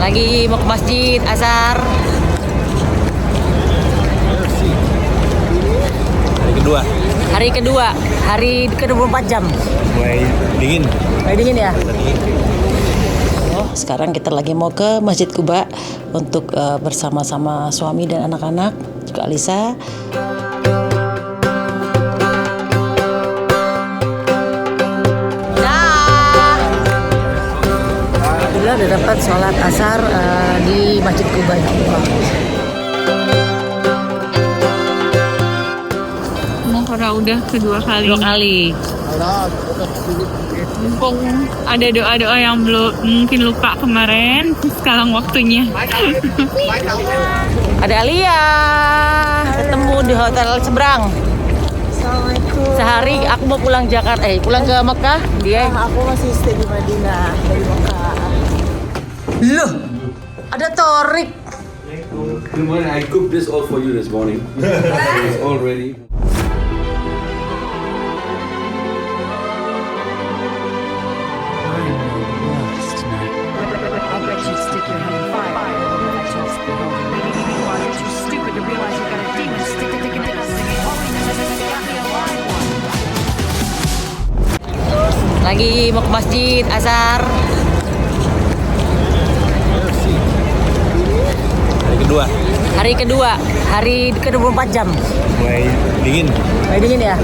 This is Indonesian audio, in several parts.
Lagi mau ke masjid asar. Hari kedua, Hari ke-24 jam. mulai dingin. Mulai dingin ya? Oh, sekarang kita lagi mau ke Masjid Quba untuk bersama-sama suami dan anak-anak, juga Alisa. Alhamdulillah udah dapat sholat asar di Masjid Quba ya Allah. Karena udah kedua kali. Dua kali. Mumpung ada doa-doa yang belum mungkin lupa kemarin, sekarang waktunya. Ada Alia, ketemu di hotel seberang. Assalamualaikum. Sehari aku mau pulang Jakarta, pulang ke Mekah. Dia, Aku masih stay di Madinah dari Mekah. loh, ada Torik. Good morning. I cooked this all for you this morning. It's all ready. Lagi mau ke masjid asar. Hari kedua, Hari ke-24 jam. mulai dingin. Mulai dingin ya?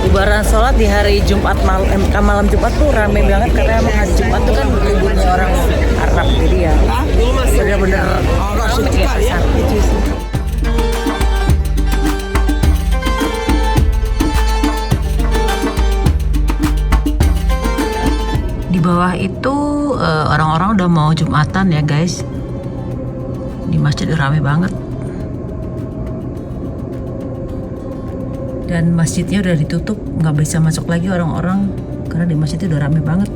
Lebaran sholat di hari Jumat malam Jumat tuh rame banget karena emang hari Jumat tuh kan liburnya orang Arab, jadi ya bener-bener kayak asar. Di bawah itu orang-orang udah mau Jumatan ya guys. Di masjid udah rame banget. Dan masjidnya udah ditutup, nggak bisa masuk lagi orang-orang karena di masjid itu udah rame banget.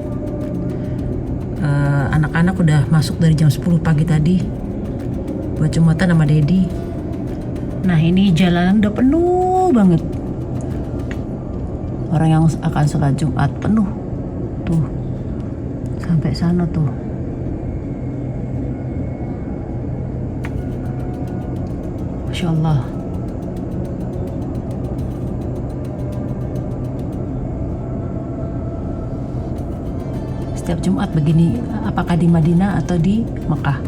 Anak-anak udah masuk dari jam 10 pagi tadi buat Jumatan sama Dedi. Nah ini jalanan udah penuh banget, orang yang akan sholat Jumat penuh tuh sampai sana tuh. Masya Allah. Setiap Jumat begini, apakah di Madinah atau di Mekah.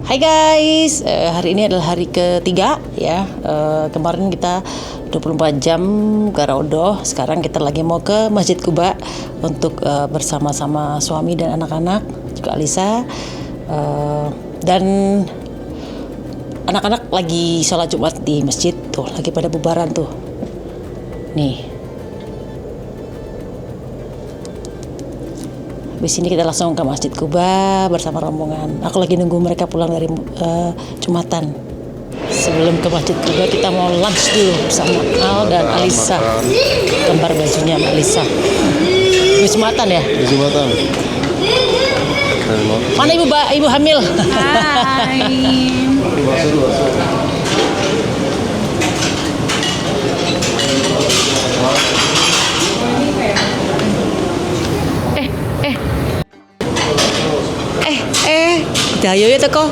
Hai guys, hari ini adalah hari ketiga ya. Kemarin kita 24 jam ke Raudhoh. Sekarang kita lagi mau ke Masjid Quba untuk bersama-sama suami dan anak-anak, juga Alisa. Dan anak-anak lagi sholat Jumat di masjid tuh, lagi pada bubaran tuh. Nih. Habis ini kita langsung ke Masjid Quba bersama rombongan. Aku lagi nunggu mereka pulang dari Jumatan. Sebelum ke Masjid Quba kita mau lunch dulu bersama Al dan Alisa. Gambar bajunya sama Alisa. Habis Jumatan ya? Habis Jumatan. Mana ibu hamil? Hai. Dayo ya teko.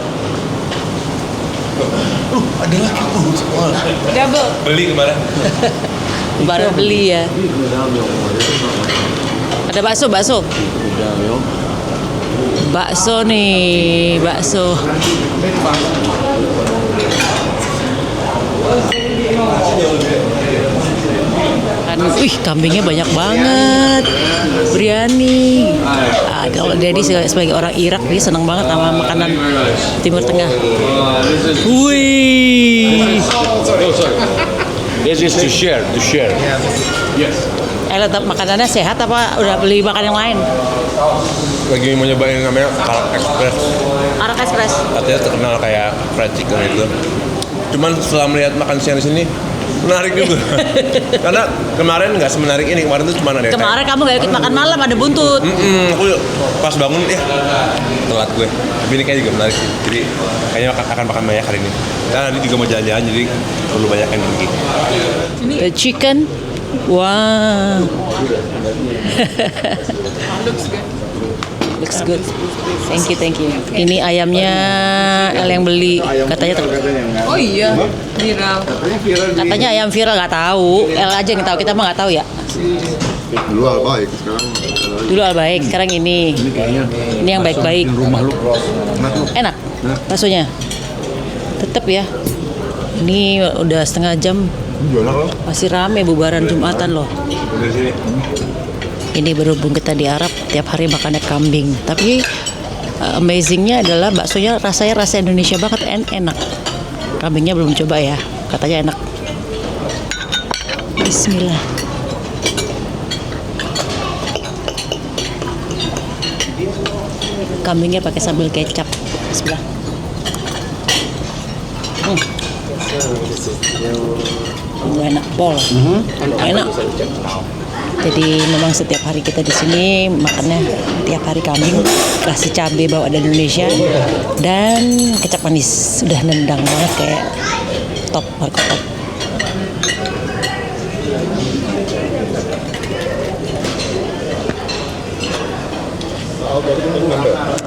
Ada lagi. Double. Beli kemarin. Baru beli ya. Ada bakso. Bakso nih, bakso. Wih, kambingnya banyak banget. Biryani. Kalau Dedi sebagai orang Irak, dia senang banget sama makanan Timur Tengah. Wih. This is to share. Yes. Tetap makanannya sehat apa udah beli makan yang lain? Lagi mau nyobain namanya Karak Express. Karak Express. Katanya terkenal kayak fried chicken itu. Cuman setelah melihat makan siang di sini, Menarik juga. Karena kemarin nggak semenarik ini. Kemarin tuh cuma ada Kemarin kamu gak ikut makan malam, ada buntut. aku pas bangun ya telat gue. Tapi ini kayaknya juga menarik sih. Jadi kayaknya akan makan banyak hari ini. Dan nanti juga mau jalan-jalan, jadi perlu banyak yang pergi. The chicken. Wow. Looks good. Thank you. Ini ayamnya El yang beli, katanya Oh iya, viral. katanya ayam viral, nggak tahu. El aja yang tahu, kita mah nggak tahu ya. Dulu Albaik, sekarang Dulu Albaik, sekarang ini. Ini yang baik-baik. Enak baksonya. Tetep ya. Ini udah setengah jam. Masih rame bubaran Jumatan loh. Dari sini. Ini berhubung kita di Arab, tiap hari makannya kambing. Tapi amazingnya adalah baksonya rasanya rasa Indonesia banget, enak. Kambingnya belum coba ya, katanya enak. Bismillah. Kambingnya pakai sambal kecap. Bismillah. Enak pol. Enak. Jadi memang setiap hari kita di sini makannya tiap hari kambing, kasih cabai bawa dari Indonesia dan kecap manis. Sudah nendang banget kayak top, markotop.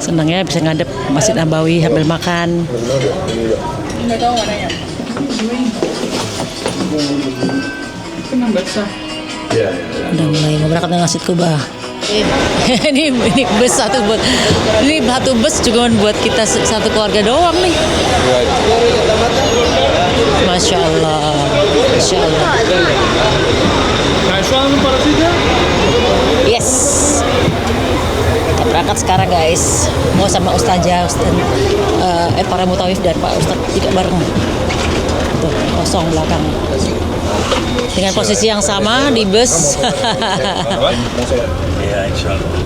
Senangnya bisa ngadep Masjid Nabawi sambil makan. Nggak tahu mananya. Kena basah. Udah mulai mau berangkat dengan Masjid Kubah. ini bus satu buat ini satu bus cuma buat kita satu keluarga doang nih. Masya Allah. Yes. Kita berangkat sekarang guys. Mau sama Ustazah, para mutawif dan Pak Ustadz juga bareng. Tuh, kosong belakang. Dengan posisi yang sama di bus.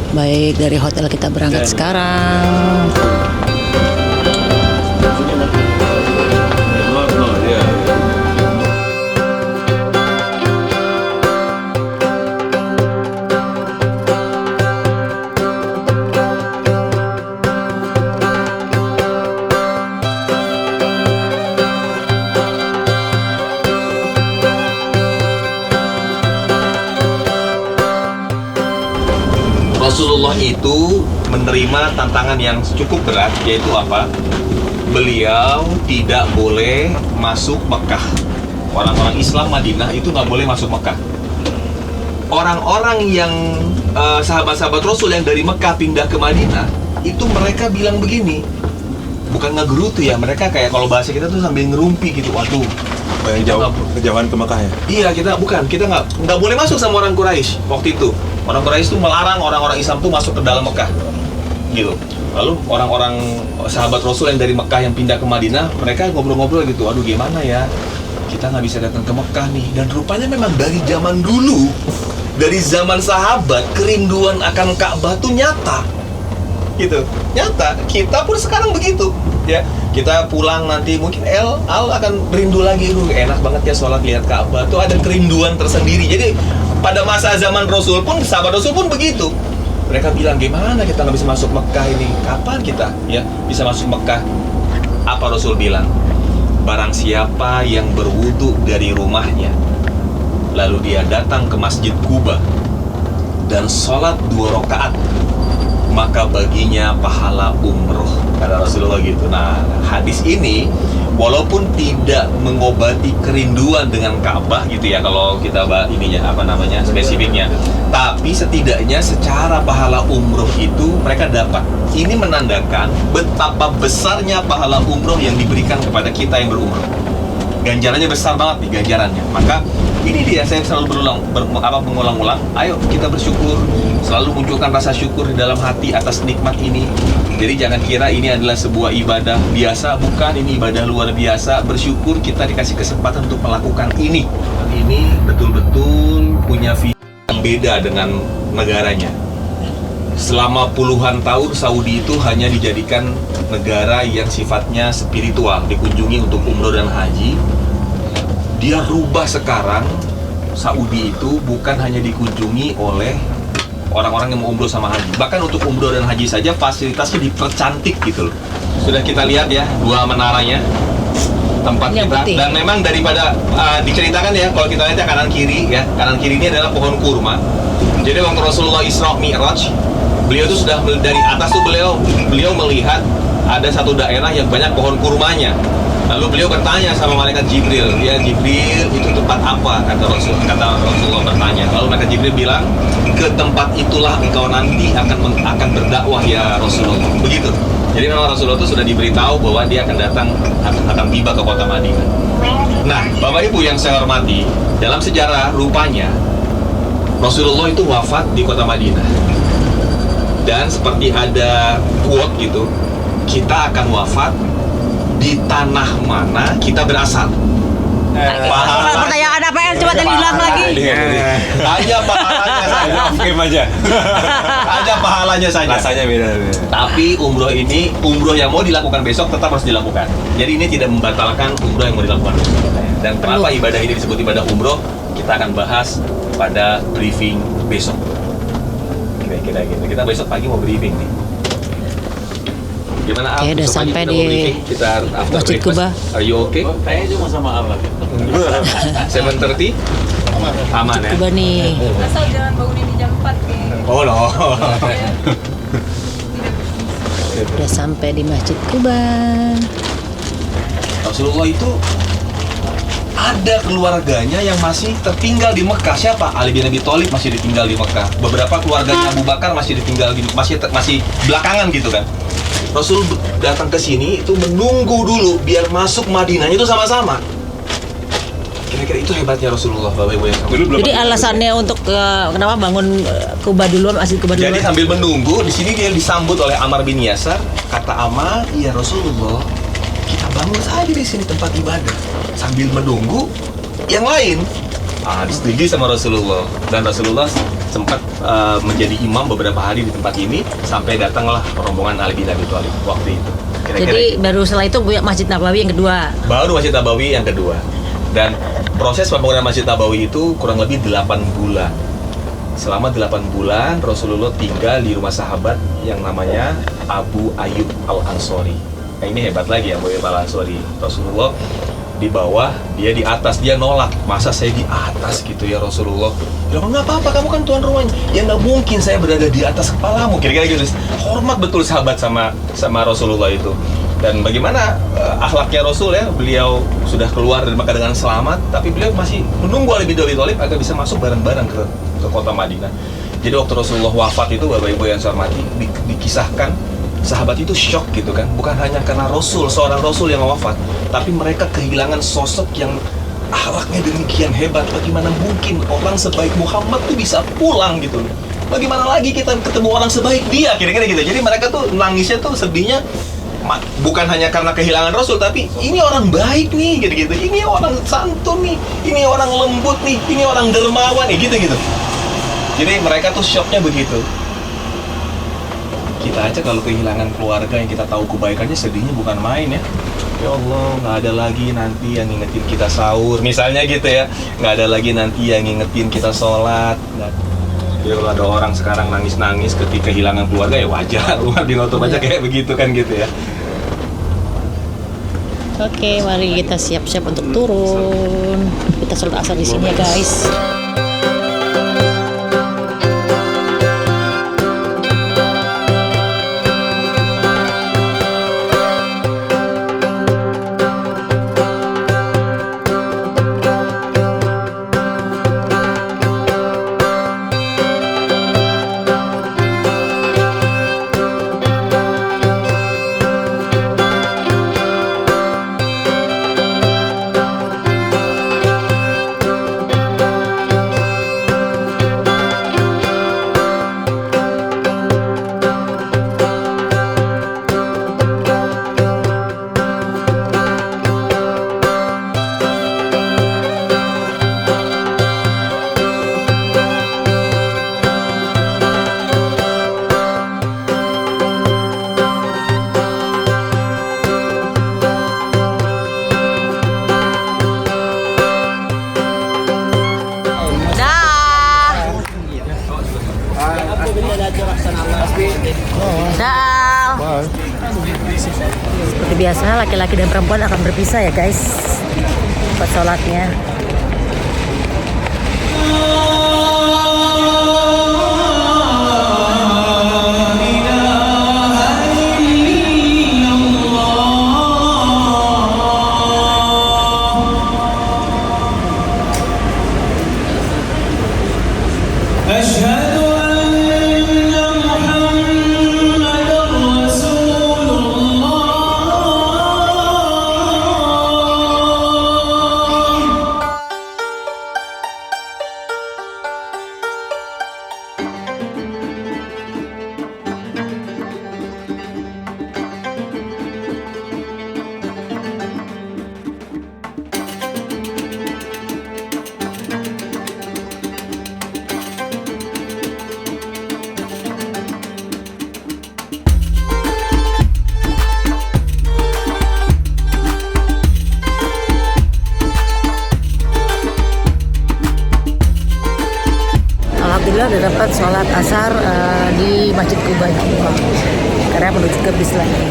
Baik, dari hotel kita berangkat sekarang. Rasulullah itu menerima tantangan yang cukup berat, yaitu apa? Beliau tidak boleh masuk Mekah. Orang-orang Islam Madinah itu nggak boleh masuk Mekah. Orang-orang yang sahabat-sahabat Rasul yang dari Mekah pindah ke Madinah, itu mereka bilang begini, bukan ngegerutu ya, mereka kayak kalau bahasa kita tuh sambil ngerumpi gitu. Waduh, Yang jauh, kejauhan ke Mekah ya? iya, kita nggak boleh masuk sama orang Quraisy waktu itu. Orang Quraisy itu melarang orang-orang Islam tuh masuk ke dalam Mekah, gitu. Lalu orang-orang sahabat Rasul yang dari Mekah yang pindah ke Madinah, mereka ngobrol-ngobrol gitu. Aduh, gimana ya? Kita nggak bisa datang ke Mekah nih. Dan rupanya memang dari zaman dulu, dari zaman sahabat, kerinduan akan Ka'bah tuh nyata, gitu. Nyata. Kita pun sekarang begitu, ya. Kita pulang nanti mungkin Al akan rindu lagi, enak banget ya sholat lihat Ka'bah tuh, ada kerinduan tersendiri. Jadi pada masa zaman Rasul pun, sahabat Rasul pun begitu. Mereka bilang, gimana kita nggak bisa masuk Mekah ini? Kapan kita ya bisa masuk Mekah? Apa Rasul bilang? Barang siapa yang berwudu dari rumahnya, lalu dia datang ke Masjid Kuba dan sholat 2 rakaat, maka baginya pahala umroh, kata Rasulullah gitu. Nah, hadis ini walaupun tidak mengobati kerinduan dengan Ka'bah gitu ya, kalau kita ininya spesifiknya, tapi setidaknya secara pahala umroh itu mereka dapat. Ini menandakan betapa besarnya pahala umroh yang diberikan kepada kita yang berumroh. Ganjarannya besar banget nih, ganjarannya. Maka ini dia, saya selalu mengulang-ulang, ayo kita bersyukur, selalu munculkan rasa syukur di dalam hati atas nikmat ini. Jadi jangan kira ini adalah sebuah ibadah biasa, bukan, ini ibadah luar biasa. Bersyukur kita dikasih kesempatan untuk melakukan ini. Ini betul-betul punya visi yang beda dengan negaranya. Selama puluhan tahun Saudi itu hanya dijadikan negara yang sifatnya spiritual, dikunjungi untuk umroh dan haji. dia rubah sekarang Saudi itu bukan hanya dikunjungi oleh orang-orang yang mau umroh sama haji. Bahkan untuk umroh dan haji saja fasilitasnya dipercantik gitu loh. Sudah kita lihat ya, dua menaranya tempat Yang kita. putih. Dan memang daripada diceritakan ya, kalau kita lihat ya kanan kiri ini adalah pohon kurma. Jadi waktu Rasulullah Isra Mi'raj, beliau itu sudah dari atas tuh beliau melihat ada satu daerah yang banyak pohon kurmanya. Lalu beliau bertanya sama malaikat Jibril, ya Jibril itu tempat apa? Kata Rasulullah bertanya. Lalu malaikat Jibril bilang, ke tempat itulah engkau nanti akan berdakwah ya Rasulullah. Begitu. Jadi memang Rasulullah itu sudah diberitahu bahwa dia akan akan tiba ke kota Madinah. Nah, Bapak Ibu yang saya hormati, dalam sejarah rupanya Rasulullah itu wafat di kota Madinah. Dan seperti ada quote gitu, kita akan wafat di tanah mana kita berasal. Pertanyaan apa yang coba tadi ulang lagi? Hanya pahalanya saja. Game aja. Hanya pahalanya saja. Rasanya beda. Tapi umroh ini, umroh yang mau dilakukan besok tetap harus dilakukan. Jadi ini tidak membatalkan umroh yang mau dilakukan besok. Dan kenapa ibadah ini disebut ibadah umroh, kita akan bahas pada briefing besok. Kira-kira gitu. Kita besok pagi mau briefing nih. Gimana? Oke, udah Besok pagi sampai kita di mau briefing, kita after Masjid breakfast. Kuba. Are you okay? Kayaknya cuma sama Allah. 7:30? Aman ya? Coba nih. Asal jangan bangunin di jam 4 nih. Oh no. Udah sampai di Masjid Kuba. Rasulullah itu ada keluarganya yang masih tertinggal di Mekah. Siapa? Ali bin Abi Thalib masih ditinggal di Mekah. Beberapa keluarganya Abu Bakar masih ditinggal di masih belakangan gitu kan. Rasul datang ke sini itu menunggu dulu biar masuk Madinahnya itu sama-sama. Kira-kira itu hebatnya Rasulullah, Bapak Ibu yang Jadi alasannya untuk kenapa bangun Kuba duluan, Masjid Kuba duluan? Jadi sambil menunggu, di sini dia disambut oleh Ammar bin Yasar. Kata Ammar, "Ya Rasulullah, kita bangun saja di sini tempat ibadah sambil menunggu yang lain." Disetujui sama Rasulullah, dan Rasulullah sempat menjadi imam beberapa hari di tempat ini sampai datanglah rombongan Ali bin Abi Thalib waktu itu. Kira-kira Jadi itu. baru setelah itu Masjid Nabawi yang kedua. Baru Masjid Nabawi yang kedua. Dan proses pembangunan Masjid Nabawi itu kurang lebih 8 bulan. Selama 8 bulan Rasulullah tinggal di rumah sahabat yang namanya Abu Ayyub Al-Ansori. Nah, ini hebat lagi ya Abu Ayyub Al-Ansori. Rasulullah di bawah, dia di atas. Dia nolak, masa saya di atas gitu ya Rasulullah. Dia bilang, nggak apa-apa, kamu kan tuan rumahnya. Ya nggak mungkin saya berada di atas kepalamu. Kira-kira gitu. Hormat betul sahabat sama Rasulullah itu. Dan bagaimana akhlaknya Rasul ya, beliau sudah keluar dari Mekah dengan selamat, tapi beliau masih menunggu Ali bin Abi Thalib agar bisa masuk bareng-bareng ke kota Madinah. Jadi waktu Rasulullah wafat itu, Bapak Ibu yang saya hormati, dikisahkan sahabat itu shock gitu kan, bukan hanya karena seorang Rasul yang wafat, tapi mereka kehilangan sosok yang akhlaknya demikian hebat. Bagaimana mungkin orang sebaik Muhammad tuh bisa pulang gitu? Bagaimana lagi kita ketemu orang sebaik dia? Kira-kira gitu. Jadi mereka tuh nangisnya tuh sedihnya bukan hanya karena kehilangan Rasul, tapi ini orang baik nih, gitu-gitu. Ini orang santun nih, ini orang lembut nih, ini orang dermawan nih, gitu-gitu. Jadi mereka tuh shocknya begitu. Kita aja kalau kehilangan keluarga yang kita tahu kebaikannya, sedihnya bukan main ya. Ya Allah, nggak ada lagi nanti yang ngingetin kita sahur, misalnya gitu ya. Nggak ada lagi nanti yang ngingetin kita sholat. Jadi kalau ada orang sekarang nangis-nangis ketika kehilangan keluarga, ya wajar. Umar bin Khattab aja kayak begitu kan gitu ya. Oke, mari kita siap-siap untuk turun. Kita sholat asar di sini ya guys. Daal. Seperti biasa, laki-laki dan perempuan akan berpisah ya guys. Buat sholatnya. Alhamdulillah udah dapat sholat asar di Masjid Kuba karena menuju ke bis lagi.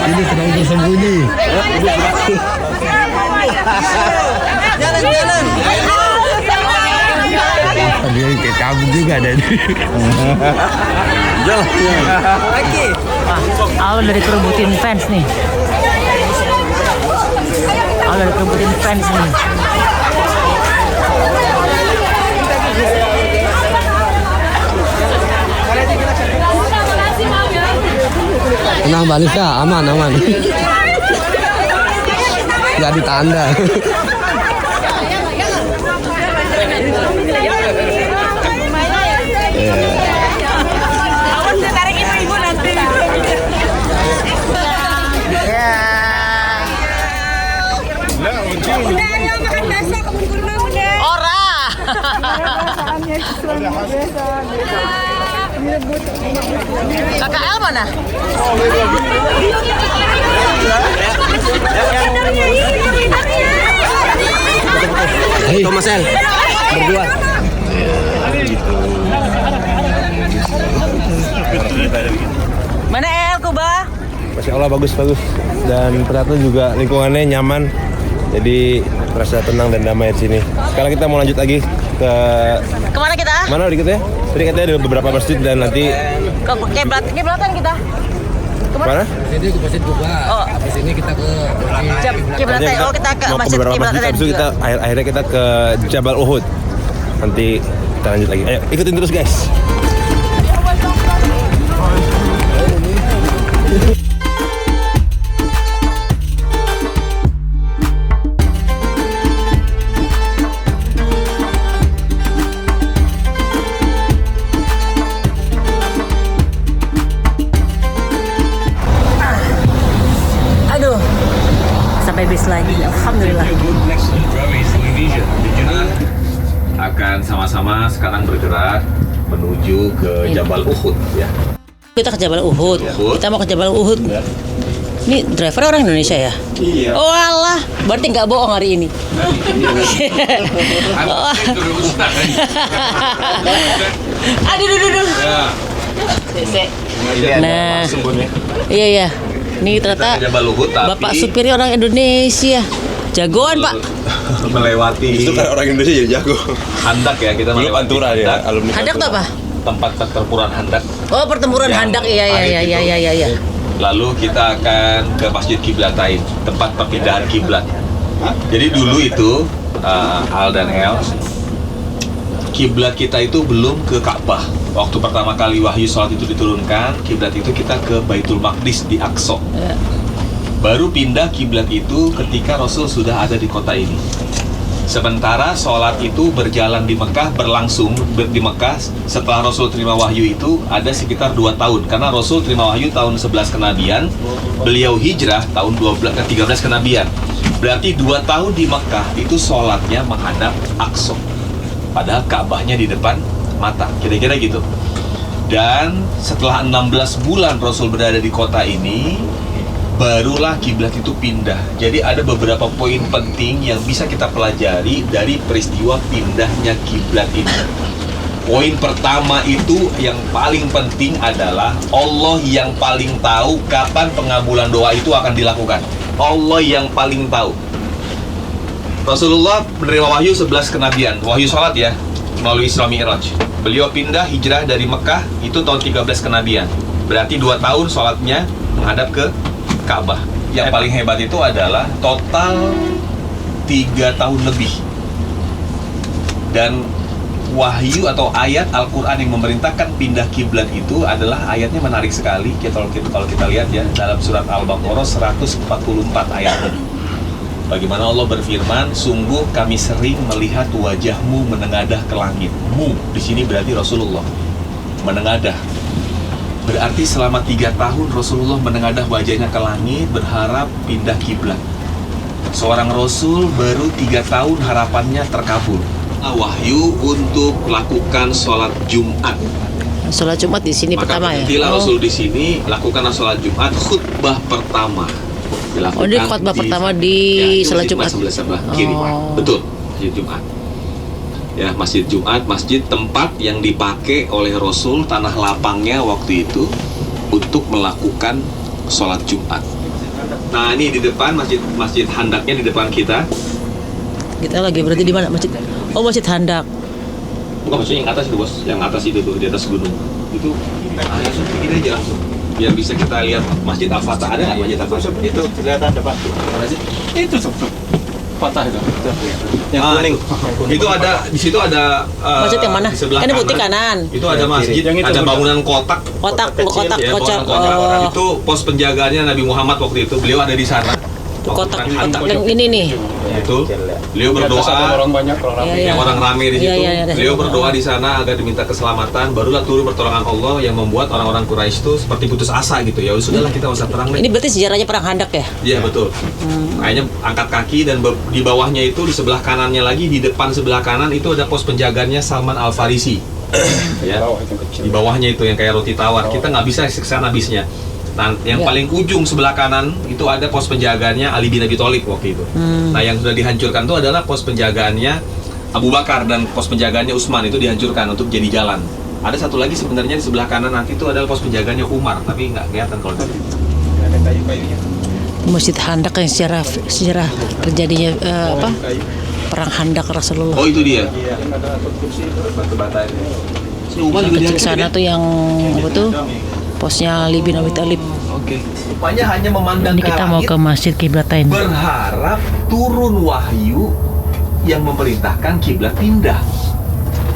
Ini sedang bersembunyi. Jalan-jalan. Dia kayak kabur juga ada. Jalan. Lagi. Awal dari kerebutin fans nih. Awal dari kerebutin fans nih. Tenang Balisa, aman. Gak ditanda. Awas tarik ibu nanti. Bunda, ayo makan bakso kebun kurma bunda. Ora. Kakak El mana? Hei, Thomas El. Berdua. Mana El Kuba? Masya Allah bagus. Dan ternyata juga lingkungannya nyaman. Jadi merasa tenang dan damai di sini. Sekarang kita mau lanjut lagi ke Kemana kita? mana dikit ya? Tadi katanya ada beberapa masjid dan nanti Ke kiblatan kita. mana? Jadi ke Masjid Kuba. Oh. Habis ini kita ke Kiblatan. Oh, kita ke mau Masjid beberapa Kiblatan masjid, habis itu kita juga. akhirnya kita ke Jabal Uhud. Nanti kita lanjut lagi. Ayo ikutin terus guys. Aduh. Sampai bis lagi. Alhamdulillah. Akan sama-sama sekarang bergerak menuju ke Jabal Uhud ya. Kita ke Jabal Uhud. Kita mau ke Jabal Uhud. Ini driver orang Indonesia ya? Iya. Oh alah, berarti nggak bohong hari ini. Oh. Aduh, duh. Nah, iya. Ini ternyata Jabal Uhud tapi Bapak supirnya orang Indonesia. Jagoan Pak. melewati Itu kan orang Indonesia jadi jago. Handak ya, kita Dulu melewati Pantura dia, Handak. alumni Handak tuh apa? Tempat pertempuran Handak. Oh pertempuran Yang Handak, iya. pahit itu. Lalu kita akan ke Masjid Kiblatain, tempat perpindahan kiblat. Jadi dulu itu Al dan El, kiblat kita itu belum ke Ka'bah. Waktu pertama kali wahyu sholat itu diturunkan, kiblat itu kita ke Baitul Maqdis di Aqsa. Ya. Baru pindah kiblat itu ketika Rasul sudah ada di kota ini. Sementara sholat itu berjalan di Mekah, berlangsung di Mekah setelah Rasul terima wahyu itu ada sekitar 2 tahun. Karena Rasul terima wahyu tahun 11 kenabian, beliau hijrah tahun 13 kenabian. Berarti 2 tahun di Mekah itu sholatnya menghadap Aqsa. Padahal Ka'bahnya di depan mata, kira-kira gitu. Dan setelah 16 bulan Rasul berada di kota ini, barulah kiblat itu pindah. Jadi ada beberapa poin penting yang bisa kita pelajari dari peristiwa pindahnya kiblat ini. Poin pertama itu yang paling penting adalah Allah yang paling tahu kapan pengabulan doa itu akan dilakukan. Allah yang paling tahu. Rasulullah menerima wahyu 11 kenabian, wahyu sholat ya, melalui Isra Mi'raj. Beliau pindah hijrah dari Mekah itu tahun 13 kenabian. Berarti 2 tahun sholatnya menghadap ke Ka'bah. Yang paling hebat itu adalah total 3 tahun lebih. Dan wahyu atau ayat Al-Quran yang memerintahkan pindah kiblat itu adalah ayatnya menarik sekali. Kalau kita lihat ya, dalam surat Al-Baqarah 144 ayatnya. Bagaimana Allah berfirman, sungguh kami sering melihat wajahmu menengadah ke langit. Mu di sini berarti Rasulullah menengadah. Berarti selama 3 tahun Rasulullah menengadah wajahnya ke langit berharap pindah kiblat. Seorang Rasul baru 3 tahun harapannya terkabul. Wahyu untuk melakukan sholat Jumat. Sholat Jumat di sini Maka pertama ya. berhentilah Rasul di sini, lakukanlah sholat Jumat, khutbah pertama. Dilakukan Ini khutbah pertama di sholat Jumat. Sebelah kiri, betul, Masjid Jumat. Ya, Masjid Jumat, masjid tempat yang dipakai oleh Rasul, tanah lapangnya waktu itu untuk melakukan sholat Jumat. Nah, ini di depan masjid handaknya di depan kita. Kita lagi berarti di mana masjid? Oh, Masjid Handak. Bukan maksudnya yang atas itu bos, yang atas itu tuh di atas gunung. Itu langsung begini aja langsung. Biar bisa kita lihat Masjid Al-Fatah. Ada nggak Masjid Al-Fatah? Itu kelihatan depan. Mana sih? Itu Fatah itu. Yang kuning. Itu ada di situ ada Masjid yang mana? di sebelah Kan di putih kanan. Itu ada masjid, ada bangunan kotak. Kotak Ya, kocak. kotak. Itu pos penjagaannya Nabi Muhammad waktu itu. Beliau ada di sana. Kotak yang ini nih. Itu beliau berdoa. Iya. Yang orang rame di situ. Iya, Beliau berdoa di sana agar diminta keselamatan. Barulah turun pertolongan Allah yang membuat orang-orang Quraisy itu seperti putus asa gitu. Ya sudahlah kita usah perang nih. Ini berarti sejarahnya perang Handak ya? Iya betul. Kayaknya angkat kaki dan di bawahnya itu di sebelah kanannya lagi, di depan sebelah kanan itu ada pos penjagaannya Salman Al Farisi. Ya. Di bawahnya itu yang kayak roti tawar. Kita nggak bisa ke sana habisnya. Nah, yang paling ujung sebelah kanan itu ada pos penjagaannya Ali bin Abi Thalib waktu itu. Nah, yang sudah dihancurkan itu adalah pos penjagaannya Abu Bakar dan pos penjagaannya Utsman itu dihancurkan untuk jadi jalan. Ada satu lagi sebenarnya di sebelah kanan nanti itu adalah pos penjagaannya Umar, tapi nggak kelihatan kalau tadi. Ada kayu-kayunya. Masjid Handak yang sejarah terjadinya perang Handak Rasulullah. Oh, itu dia. Batu-bata ini. Rumah juga Kecil dihancurkan. sana tuh yang apa tuh? Posnya Ali bin Abi Thalib. Oke. Rupanya hanya memandang Ini ke kita mau langit, ke Masjid Kiblatain. berharap turun wahyu yang memerintahkan kiblat pindah.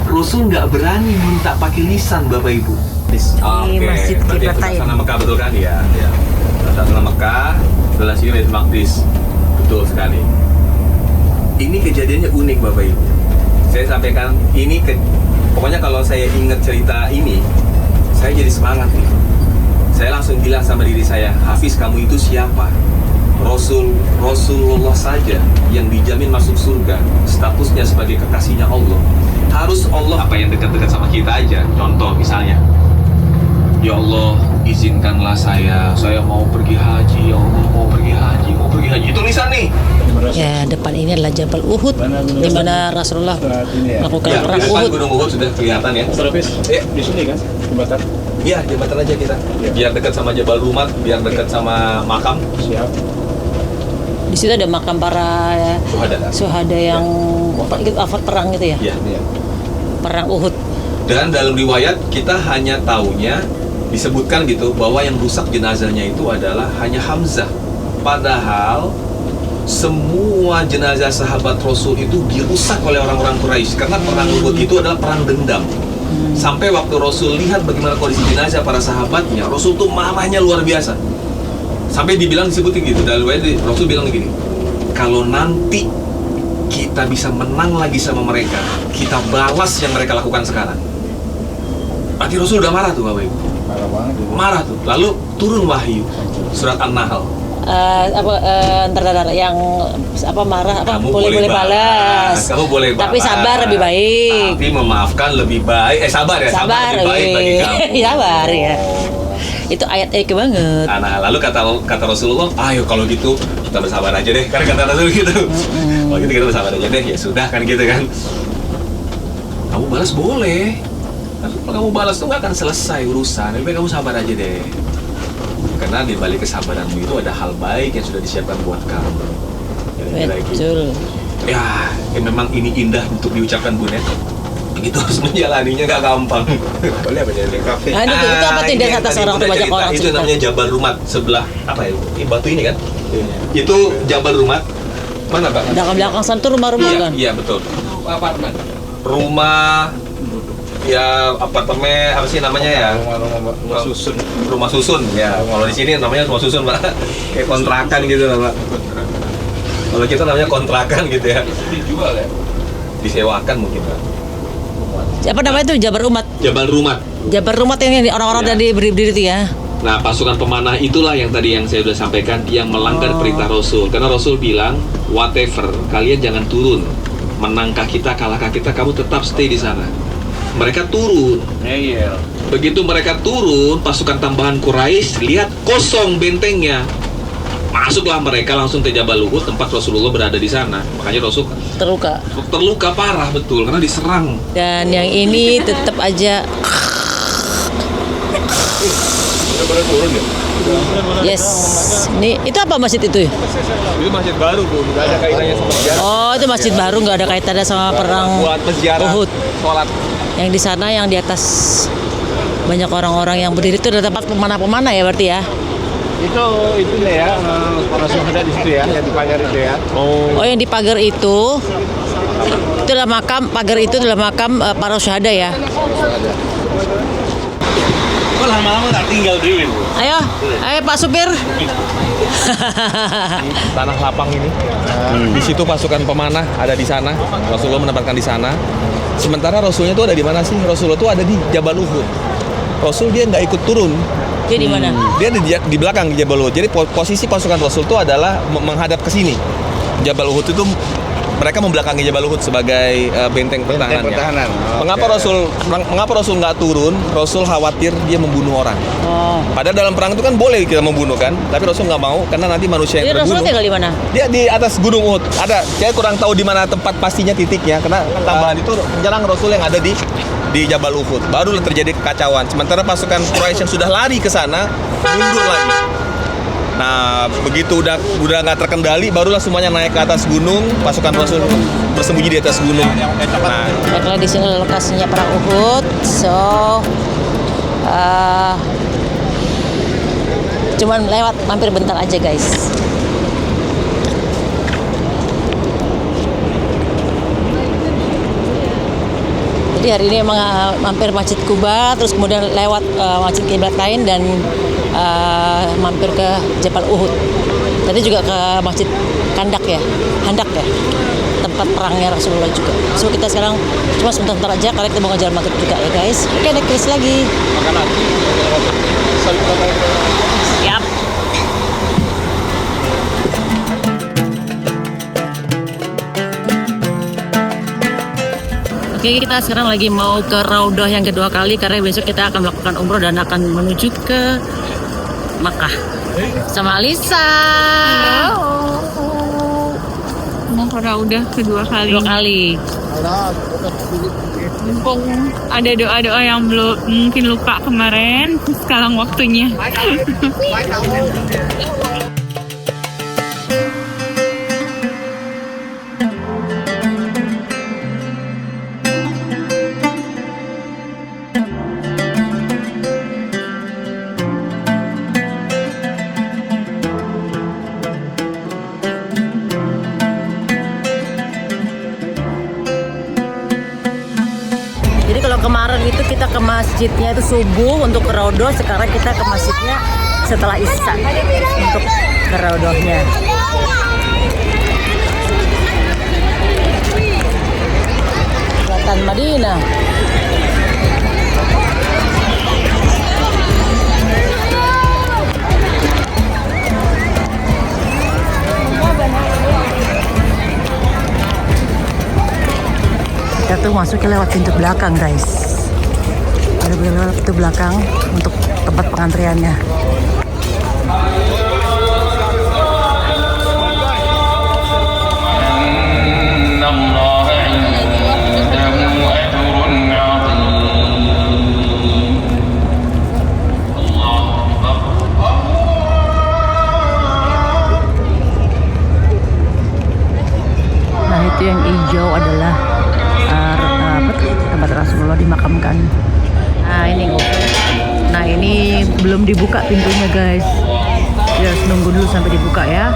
Rasul nggak berani minta pakai lisan, Bapak Ibu. Oke, Masjid berarti Kiblatain. sana Mekah betul kan? Ya. Sana Mekah, sebelah sini Baitul Maqdis. Betul sekali. Ini kejadiannya unik, Bapak Ibu. Saya sampaikan ini pokoknya kalau saya ingat cerita ini, saya jadi semangat nih. Saya langsung bilang sama diri saya, Hafiz, kamu itu siapa? Rasulullah saja yang dijamin masuk surga, statusnya sebagai kekasihnya Allah. Harus Allah apa yang dekat-dekat sama kita aja. Contoh misalnya, ya Allah, izinkanlah saya mau pergi haji. Ya Allah, mau pergi haji. Itu tulisan nih. Ya, depan ini adalah Jabal Uhud di mana Rasulullah melakukan Ya, perang di depan Uhud. Gunung Uhud sudah kelihatan ya. Di sini kan jembatan. Iya, jembatan aja kita. Biar dekat sama Jabal Rumat, biar dekat sama makam Siap. Di situ ada makam para syuhada. yang wafat perang gitu ya. Iya. Perang Uhud. Dan dalam riwayat kita hanya taunya disebutkan gitu bahwa yang rusak jenazahnya itu adalah hanya Hamzah. Padahal semua jenazah sahabat Rasul itu dirusak oleh orang-orang Quraisy karena perang Uhud itu adalah perang dendam. Sampai waktu Rasul lihat bagaimana kondisi jenazah para sahabatnya, Rasul tuh marahnya luar biasa. Sampai disebutin gitu, dalam Rasul bilang gini, kalau nanti kita bisa menang lagi sama mereka, kita balas yang mereka lakukan sekarang. Berarti Rasul udah marah tuh Bapak Ibu. Marah banget. Marah tuh. Lalu turun wahyu surat An-Nahl. Ntar yang marah Kamu boleh balas. Kamu boleh balas. Tapi sabar lebih baik. Tapi memaafkan lebih baik. Sabar ya. Sabar lebih baik bagi kamu. Sabar ya. Itu ayat banget. Nah, lalu kata Rasulullah, ayo kalau gitu kita bersabar aja deh. Karena kata Rasul gitu. Kalau gitu kita bersabar aja deh. Ya sudah kan gitu kan. Kamu balas boleh. Tapi kalau kamu balas tuh nggak akan selesai urusan. Lebih baik kamu sabar aja deh. Karena di balik kesabaranmu itu ada hal baik yang sudah disiapkan buat kamu. Kira-kira gitu. Betul. Ya, memang ini indah untuk diucapkan Bun ya. Begitu harus menjalaninya nggak gampang. Boleh apa jadi kafe? Nah, itu apa tidak ini atas yang orang tadi tuh banyak cerita, orang itu cerita. namanya Jabal Rumat sebelah apa ya? Ini batu ini kan? Itu Jabal Rumat. Mana Pak? Belakang sana tuh rumah-rumah Iya, kan. iya betul. Apartemen. Rumah ya apartemen apa sih namanya ya? Rumah susun. Rumah susun ya. Kalau di sini namanya rumah susun Pak. Kayak kontrakan gitu lah Pak. Kalau kita namanya kontrakan gitu ya. Dijual ya? Disewakan mungkin Pak. Apa namanya itu Jabar Umat? Jabal Rumat. Jabar Umat yang orang-orang Ya. tadi berdiri itu ya. Nah, pasukan pemanah itulah yang tadi yang saya sudah sampaikan yang melanggar perintah Rasul. Karena Rasul bilang, whatever, kalian jangan turun. Menangkah kita, kalahkah kita, kamu tetap stay di sana. Mereka turun. Begitu mereka turun, pasukan tambahan Quraisy lihat kosong bentengnya. Masuklah mereka langsung ke Jabal Uhud, tempat Rasulullah berada di sana. Makanya Rasul terluka parah betul karena diserang. Dan yang ini tetap aja yes. Ini itu apa masjid itu? Itu masjid baru, Bu. Nggak ada kaitannya sama sejarah. Oh, itu masjid baru nggak ada kaitannya sama perang Buat peziarah Uhud. sholat. Yang di sana yang di atas banyak orang-orang yang berdiri itu ada tempat pemanah-pemanah ya berarti ya. Itu ya, para syuhada di situ ya, yang di pagar itu ya. Oh, yang di pagar itu adalah makam, pagar itu adalah makam para syuhada ya. Kok lama-lama nggak tinggal dulu? Ayo Pak Supir. Tanah lapang ini. Di situ pasukan pemanah ada di sana. Rasulullah menempatkan di sana. Sementara Rasulnya itu ada di mana sih? Rasulullah itu ada di Jabal Uhud. Rasul dia nggak ikut turun. Dia di mana? Dia di belakang di Jabal Uhud. Jadi posisi pasukan Rasul itu adalah menghadap ke sini. Jabal Uhud itu mereka membelakangi Jabal Uhud sebagai benteng pertahanannya. pertahanan. Mengapa Rasul nggak turun? Rasul khawatir dia membunuh orang. Oh. Padahal dalam perang itu kan boleh kita membunuh kan, tapi Rasul nggak mau karena nanti manusia Jadi yang Rasul terbunuh. tinggal di mana? Dia di atas Gunung Uhud. Ada, saya kurang tahu di mana tempat pastinya titiknya karena tambahan itu penjalang Rasul yang ada di Jabal Uhud. Barulah terjadi kekacauan. Sementara pasukan Quraisy yang sudah lari ke sana mundur lagi. Nah, begitu udah nggak terkendali, barulah semuanya naik ke atas gunung. Pasukan Rasul bersembunyi di atas gunung. Nah, Baiklah, di sini lokasinya perang Uhud. So, cuman lewat mampir bentar aja guys. Jadi hari ini emang mampir Masjid Kuba, terus kemudian lewat Masjid Kiblat lain dan mampir ke Jabal Uhud. Tadi juga ke Masjid Handak ya, tempat perangnya Rasulullah juga. So kita sekarang cuma sebentar aja, karena kita mau ngajar maghrib juga ya guys. Oke, next lagi. Siap. Oke, kita sekarang lagi mau ke Raudah yang kedua kali karena besok kita akan melakukan umroh dan akan menuju ke Makkah sama Alisa. Mau ke Raudah kedua kali. Mumpung ada doa-doa yang belum mungkin lupa kemarin, sekarang waktunya. masjidnya itu subuh untuk ke Rodoh. Sekarang kita ke masjidnya setelah Isya untuk ke Rodohnya. Selatan Madinah. Kita tuh masuknya lewat pintu belakang, guys. Ada lewat pintu belakang untuk tempat pengantriannya. Nah, itu yang hijau adalah tempat Rasulullah dimakamkan. Nah ini Nah ini belum dibuka pintunya, guys. Kita harus nunggu dulu sampai dibuka ya.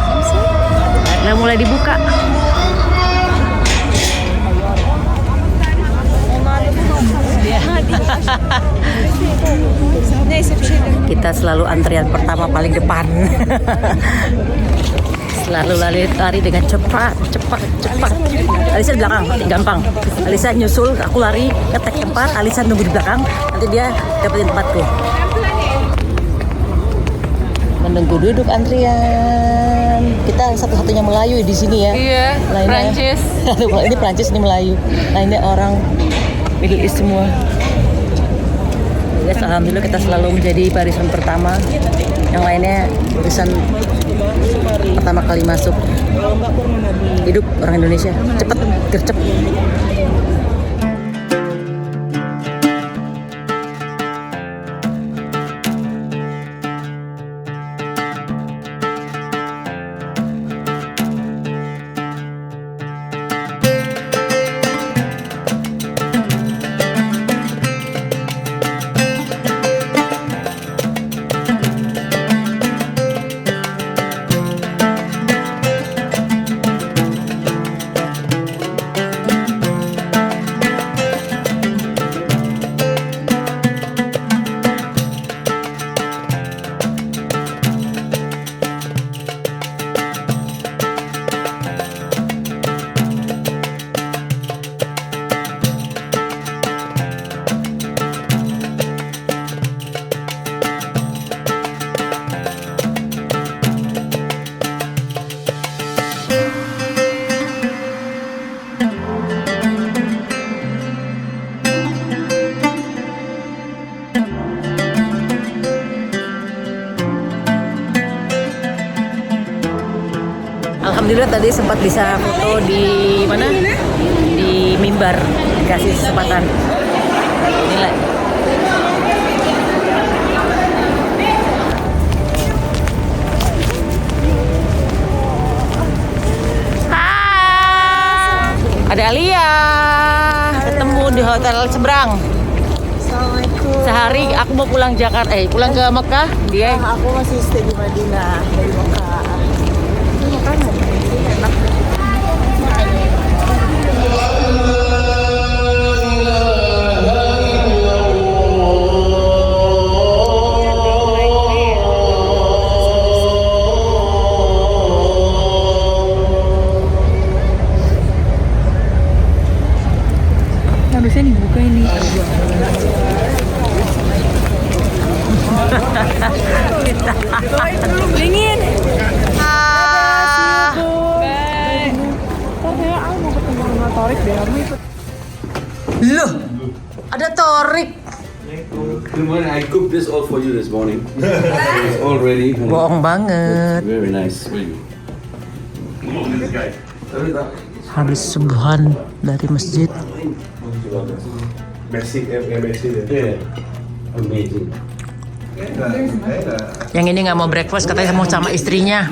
Nah, mulai dibuka. Kita selalu antrian pertama paling depan. Selalu lari dengan cepat. Alisa di belakang, gampang. Alisa nyusul, aku lari ketek tempat, Alisa nunggu di belakang, nanti dia dapetin tempatku. Menunggu duduk antrian. Kita satu-satunya Melayu di sini ya. Iya, Lainnya, Prancis. ini Prancis, ini Melayu. Lainnya orang Middle East semua. Yes, alhamdulillah kita selalu menjadi barisan pertama. Yang lainnya barisan pertama kali masuk. Hidup orang Indonesia, cepet, gercep. Alhamdulillah tadi sempat bisa foto di mana? Di mimbar, dikasih kesempatan. Nilai. Ada Alia, ketemu di hotel seberang. Assalamualaikum. Sehari aku mau pulang Jakarta, pulang ke Mekah. Dia Aku masih stay di Madinah dari Mekah. Ini makanan enak. harusnya dibuka ini. Dingin. Loh, ada Torik. Good morning. I cooked this all for you this morning. It's all ready. Bohong banget. Very nice. Habis subuhan dari masjid. Yeah. Amazing. Yang ini nggak mau breakfast, katanya mau sama istrinya.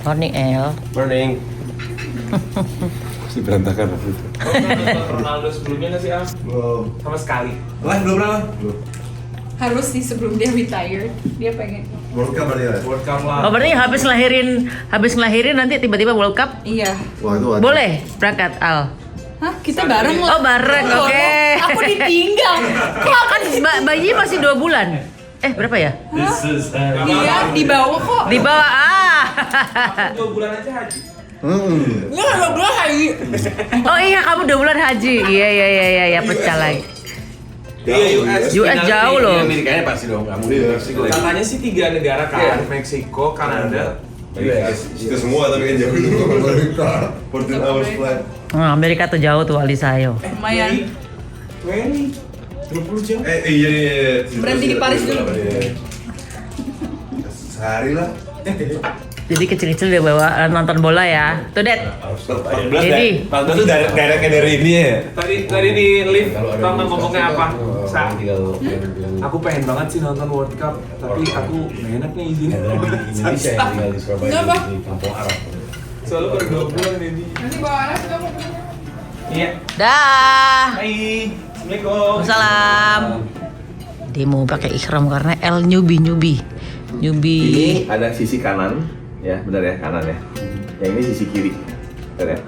Morning, El. Morning. Si berantakan waktu itu. Ronaldo sebelumnya nggak sih, Am? Belum. Sama sekali. Wah, belum pernah. Harus sih sebelum dia retired, dia pengen. World Cup berarti ya? World Cup lah. Oh, berarti habis ngelahirin nanti tiba-tiba World Cup? Iya. Wah, itu Boleh berangkat, Al. Hah, kita bareng loh. Oh bareng, oke. Aku ditinggal. Kan bayi masih 2 bulan. Berapa ya? Iya, di bawah kok. Di bawah. 2 bulan aja haji. Iya, 2 bulan haji. Oh iya, kamu 2 bulan haji. Iya, pecah lagi. US jauh loh. Amerikanya pasti dong, kamu di Meksiko. Katanya sih 3 negara kan, Meksiko, Kanada. Itu semua tapi kan jauh dulu. Amerika. 14 hours flight. Amerika tuh jauh tuh Alisayo. Lumayan. 20 jam. Iya. Berhenti di Paris dulu. Sehari lah. Jadi kecil-kecil dia bawa nonton bola ya. Tuh, Det. Jadi, Itu directnya dari ini ya. Tadi di lift, tau nggak ngomongnya apa? Aku pengen banget sih nonton World Cup, tapi aku nggak enak nih izin. Kenapa? Soalnya baru 2 bulan ini. Nanti bawa anak kamu. Iya. dah. Hai. Assalamualaikum. Salam. Dia mau pakai ihram karena El newbie. Ini ada sisi kanan, ya benar ya, kanan ya. Yang ini sisi kiri, benar ya.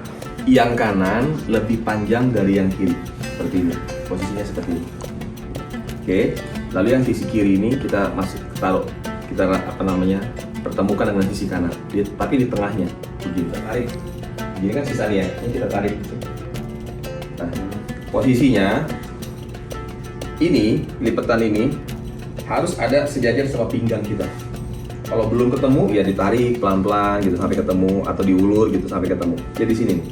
Yang kanan lebih panjang dari yang kiri, seperti ini. Posisinya seperti ini. Oke. Lalu yang sisi kiri ini kita pertemukan dengan sisi kanan. Tapi di tengahnya, begini. Kita tarik. Ini kan sisanya, ini kita tarik. Nah, posisinya ini lipatan ini harus ada sejajar sama pinggang kita. Kalau belum ketemu ya ditarik pelan-pelan gitu sampai ketemu, atau diulur gitu sampai ketemu. Jadi di sini nih.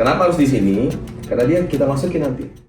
Kenapa harus di sini? Karena dia kita masukin nanti.